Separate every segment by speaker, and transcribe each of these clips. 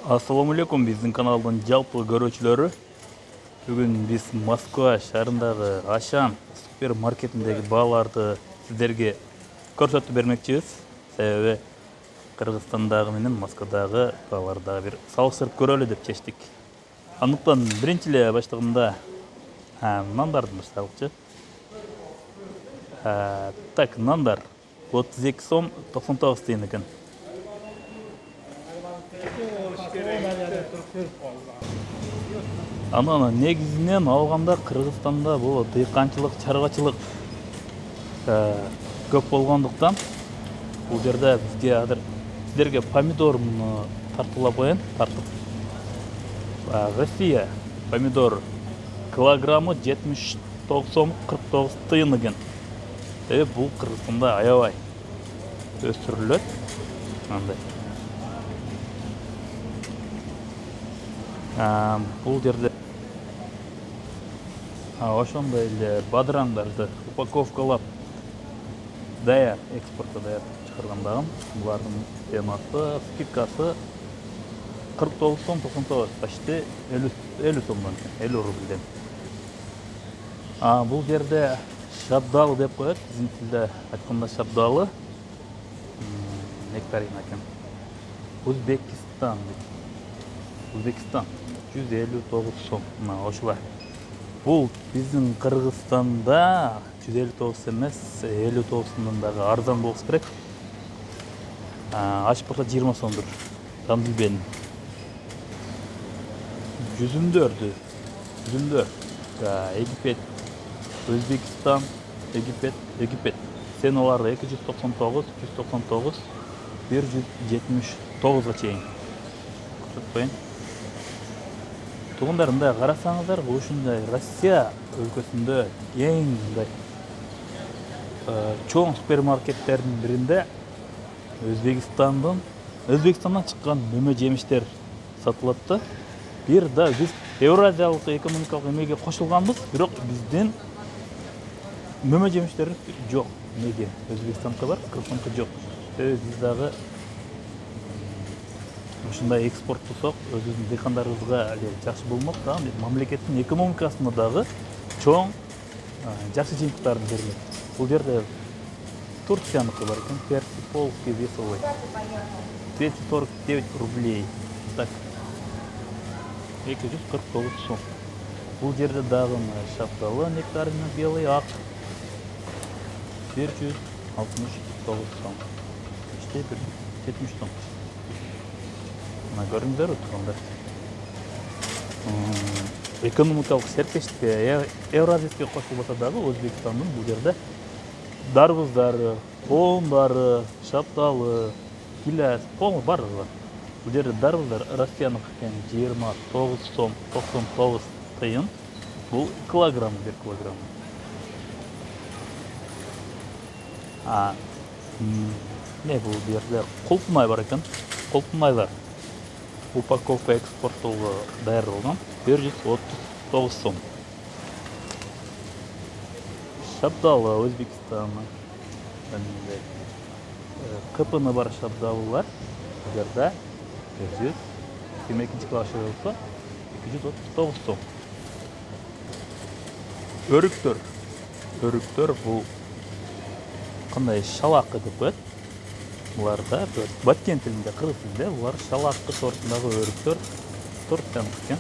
Speaker 1: Ассаламу алейкум, биздин каналдын жалпы көрүүчүлөрү. Бүгүн биз Москва шаарындагы Ашан супермаркетиндеги бааларды сиздерге көрсөтүп бермекчибиз. Себеби Кыргызстандагы менен Москвадагы бааларды бир салыштырып көрөлү деп чечтик. Андыктан биринчи эле баштаганда нандарды баштайлыкчы. Так, нандар 32 сом 99 тыйын экен. Анан негизинен алганда Кыргызстанда бул дыйканчылык, чарбачылык көп болгондуктан бул жерде бизге азыр сиздерге помидорну тартуулап коеюн. Россия помидор килограммы 79 сом 49 тыйын экен. Бул Кыргызстанда аябай өстүрүлөт. Андай. Бул жерде ошондой эле бадыраңдарды упаковкалап даяр экспортко даяр чыгаргандагы булардын темасы, скидкасы 49 сом 99, почти 50 сомдон, 50 рубльден. Бул жерде шабдалы деп коет, биздин тилде айтканда шабдалы нектарин экен. Өзбекстан 159 сом. Ошолай. Бул биздин Кыргызстанда 159 эмес, 59 сомдон дагы арзан болуш керек. Ачып барса 20 сомдур. Там билбедим. Жүзүмдөр. Египет, Өзбекстан, Египет. Сен оларды 299, 199, 179 чейин. Көрсөтүп коеюн. Тугундар, мындай карасаңыздар, ушундай Россия өлкөсүндө эң мындай чоң супермаркеттердин биринде Өзбекстандан чыккан мөмө жемиштер сатылат да. Бир да биз Евразиялык экономикалык эмеге кошулганбыз, бирок биздин мөмө жемиштер жок. Неге? Өзбекстанга бар, Кыргызстанга жок. Биз дагы ушундай экспорт кылсак, өзүбүздүн дыйкандарыбызга жакшы болмок да, мамлекеттин экономикасына дагы чоң жакшы жыйынтыктарды бермек. Бул жерде Турцияныкы бар экен, перси полский весовой 249 рублей. Так, 249 сом. Бул жерде дагы шапталы, нектарины белый, ак 169 сом. İşte 70 сом. Көрүңүздөр турганда. Экономикалык серпештикке Евразийский кошулбаса дагы Өзбекстандын бул жерде дарбыздары, коомдары, шапталы, килас, коом баардыгы бар. Бул жерде дарбыздар Россияныкы экен 29 сом 99 тыйын. Бул килограмм, 1 килограмм. Бул жерде кулпунай бар экен. Кулпунайлар упаковка экспорттоого даярдалган 139 сом. Шабдалы Өзбекстан. Кыпыны бар шабдалылар. Бул жерде 122 класс болсо 239 сом. Өрүктөр бул кандай шалакы деп коет. Буларда баткен тилинде, кыргыз тилинде булар шалакы сортундагы өрүктөр торттан экен.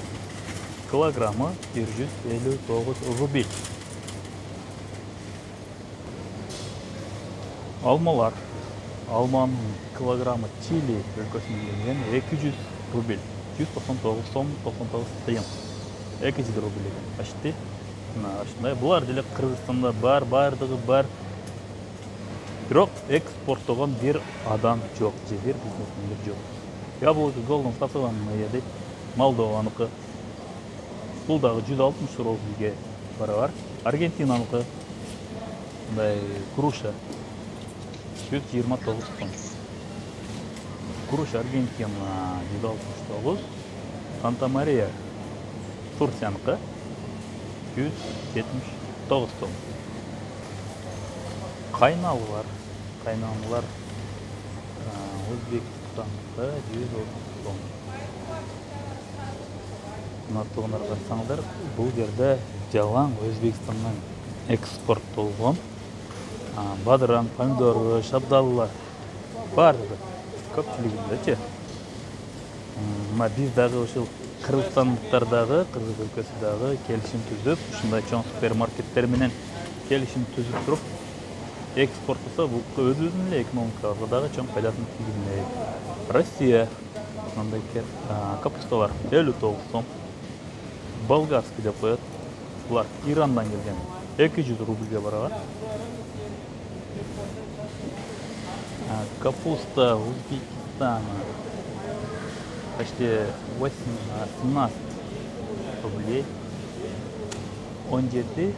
Speaker 1: Килограммы 159 рубль. Алмалар. Алманын килограммы Чили өлкөсүнөн келген 200 рубль. 199 сом 99 тыйын. 200 рубль экен. Почти. Ушундай. Булар деле Кыргызстанда бар, баардыгы бар. Бирок экспорттогон бир адам жок, же бир бизнесмендер жок. Яблоко голдон сатылган дейт. Молдованыкы. Бул дагы 160 рубльге барабар. Аргентинаныкы. Мындай груша 129 сом. Груша Аргентина 169. Санта-Мария Турцияныкы 179 сом. Кайналылар Өзбек Түркістандыққа 130 сом. Мынатығынар қарсаңдар, бұл жерде жалаң Өзбекстаннан экспорт болған бадыран, помидоры, шабдалылар барлығы көпчілігінде. Біз дағы ошол Кыргызстандықтардағы, Кыргыз өлкөсүдөгү келишим түзүп, ушундай чоң супермаркеттер менен келишим түзүп туруп, экспорттаса бул өзүнүн эле экономикага дагы чоң пайдасын тийгизмек. Россия мындай капусталар 59 сом. Болгарский деп коет. Булар Ирандан келген. 200 рубльге бараган. Капуста Узбекистана почти 17 рублей. 17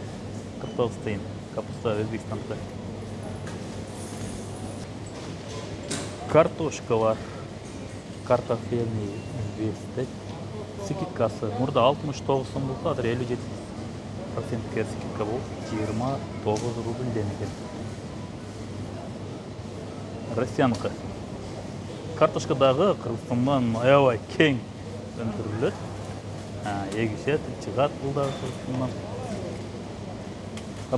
Speaker 1: 49 капуста Өзбекстанда. Картошка бар. Картофельный вес. Скидкасы. Мурда 69 сом болса, азыр 57% скидка болуп, 29 рубльден экен. Россияныкы. Картошка дагы Кыргызстандан аябай кең өндүрүлөт. Егишет, чыгат бул дагы Кыргызстандан.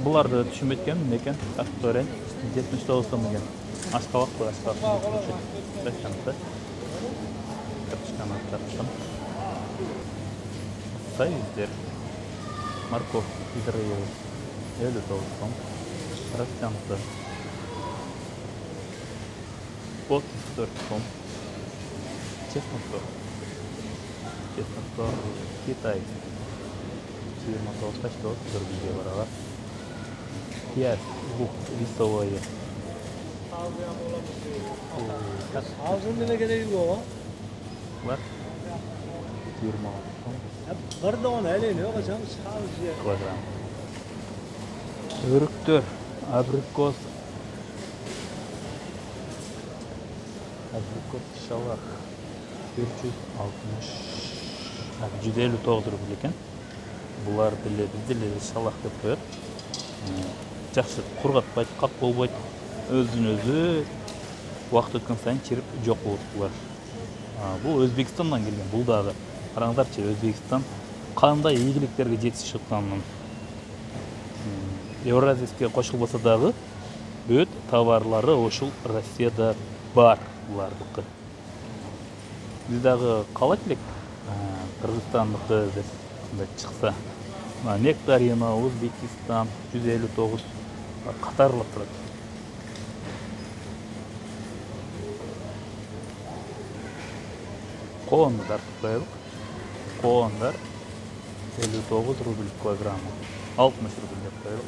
Speaker 1: Буларды түшүнбөй эткенмин, экен. Акторен 79 сом экен. Ашкабак кой, ашкабак. Россияныкы. Картошканы тарттым. Союздер. Морковь гидроевый 59 сом. Россияныкы 34 сом. Чеснок Китай 29 рубльге бараган. Пияз лук листовой.
Speaker 2: Ağzın bile gereği yok.
Speaker 1: Var. 26 сом.
Speaker 2: Var da onu elini yok hocam. Sadece.
Speaker 1: Килограмм. Өрүктөр, абрикос. Абрикос шалах 460. 159 рубль экен. Булар bizde шалах деп коет. Жакшы кургатпайт, как болбойт. Өзүн-өзү убакыт өткөн сайын чирип жок болот булар. Бул Өзбекстандан келген. Бул дагы караңдарчы, Өзбекстан кандай ийгиликтерге жетишип атканын. Евразийская кошулбаса дагы бүт товарлары ошол Россияда бар булардыкы. Биз дагы калат элек Кыргызстандыкы деп чыкса. Нектарина, Өзбекистан 159 катарлап турат. Коондар коелук. Коондар 59 рубль килограммы. 60 рубль деп коелук.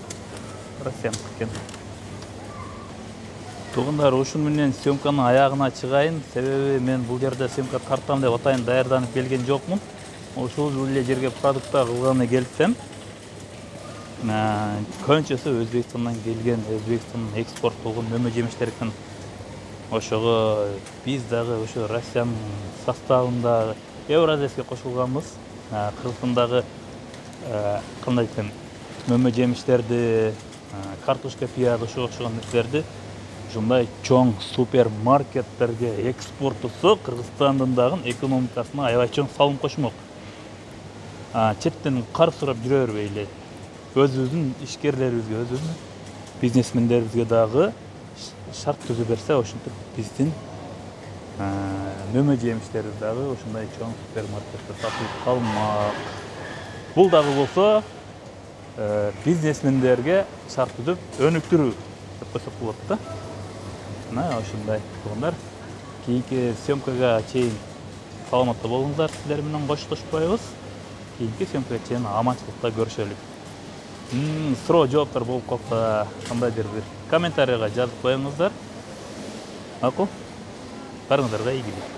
Speaker 1: Россияныкы экен. Тугундар, ушун менен съемканын аягына чыгайын. Себеби мен бул жерде съемка тартам деп атайын даярданып келген жокмун. Ошол эле жерге продукта кылганы келсем, көбүнчөсү Өзбекстандан келген, Өзбекстандын экспорт болгон мөмө жемиштер экен. Ошого биз дагы ошо Россиянын составында Евразийская кошулганбыз. Кыргызстандагы кандай десем, мөмө жемиштерди, картошка, пияз окшогон нерселерди ушундай чоң супермаркеттерге экспортусу Кыргызстандын дагы экономикасына аябай чоң салым кошмок. Четтен кар сурап жүрө бербейли. Өзүбүздүн ишкерлерибизге, өзүбүздүн бизнесмендерибизге дагы шарт түзүп берсе, ошентип биздин мөмө жемиштерибиз дагы ушундай чоң супермаркетте сатылып калмак. Бул дагы болсо бизнесмендерге шарт түзүп өнүктүрүү деп койсок болот да. Ошундай болгондар. Кийинки съемкага чейин саламатта болуңуздар, силер менен коштошпойбуз. Кийинки сөмкө чейин аманчылыкта көрүшөлүк. Суроо жооптор болуп калса, кандайдыр бир комментарийга жазып коюңуздар. Макул? Барыңыздарга ийгилик.